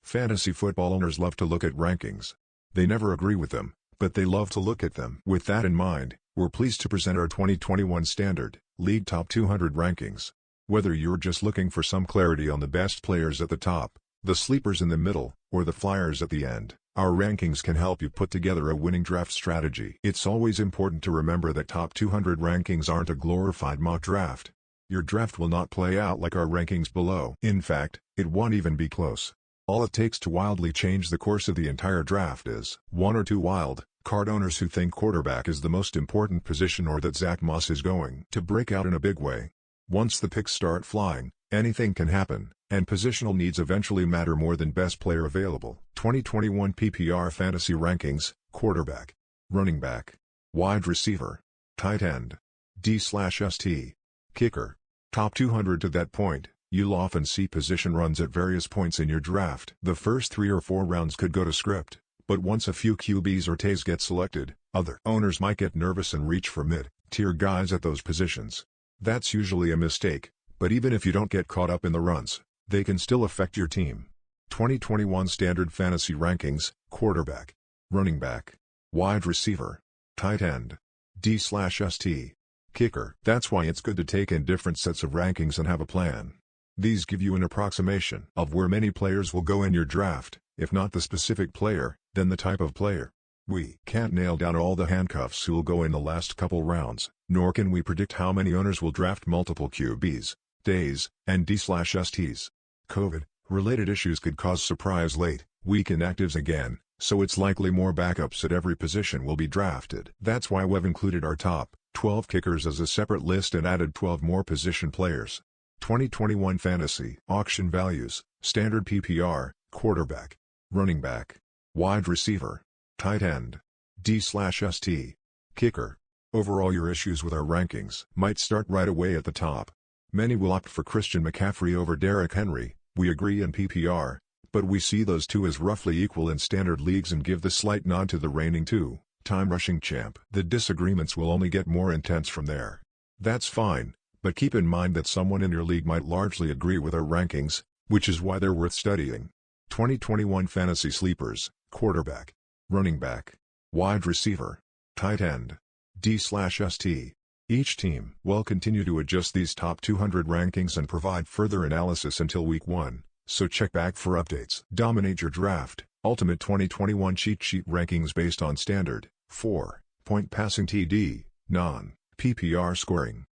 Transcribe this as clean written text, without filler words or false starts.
Fantasy football owners love to look at rankings. They never agree with them, but they love to look at them. With that in mind, we're pleased to present our 2021 Standard League Top 200 rankings. Whether you're just looking for some clarity on the best players at the top, the sleepers in the middle, or the flyers at the end, our rankings can help you put together a winning draft strategy. It's always important to remember that Top 200 rankings aren't a glorified mock draft. Your draft will not play out like our rankings below. In fact, it won't even be close. All it takes to wildly change the course of the entire draft is one or two wild card owners who think quarterback is the most important position or that Zach Moss is going to break out in a big way. Once the picks start flying, anything can happen, and positional needs eventually matter more than best player available. 2021 PPR Fantasy Rankings: Quarterback, Running Back, Wide Receiver, Tight End, D/ST, Kicker. Top 200. To that point, you'll often see position runs at various points in your draft. The first 3 or 4 rounds could go to script, but once a few QBs or Ts get selected, other owners might get nervous and reach for mid-tier guys at those positions. That's usually a mistake, but even if you don't get caught up in the runs, they can still affect your team. 2021 Standard Fantasy Rankings: Quarterback, Running Back, Wide Receiver, Tight End, D/ST, Kicker. That's why it's good to take in different sets of rankings and have a plan. These give you an approximation of where many players will go in your draft, if not the specific player, then the type of player. We can't nail down all the handcuffs who'll go in the last couple rounds, nor can we predict how many owners will draft multiple QBs, Ds, and D/STs. COVID-related issues could cause surprise late-week inactives again, so it's likely more backups at every position will be drafted. That's why we've included our top 12 kickers as a separate list and added 12 more position players. 2021 Fantasy Auction Values: Standard PPR, Quarterback, Running Back, Wide Receiver, Tight End, D/ST, Kicker. Overall, your issues with our rankings might start right away at the top. Many will opt for Christian McCaffrey over Derrick Henry. We agree in PPR, but we see those two as roughly equal in standard leagues and give the slight nod to the reigning two-time rushing champ. The disagreements will only get more intense from there. That's fine, but keep in mind that someone in your league might largely agree with our rankings, which is why they're worth studying. 2021 Fantasy Sleepers: Quarterback, Running Back, Wide Receiver, Tight End, D/ST. Each team will continue to adjust these top 200 rankings and provide further analysis until Week 1, so check back for updates. Dominate your draft: Ultimate 2021 Cheat Sheet Rankings based on standard 4-point passing TD, non-PPR scoring.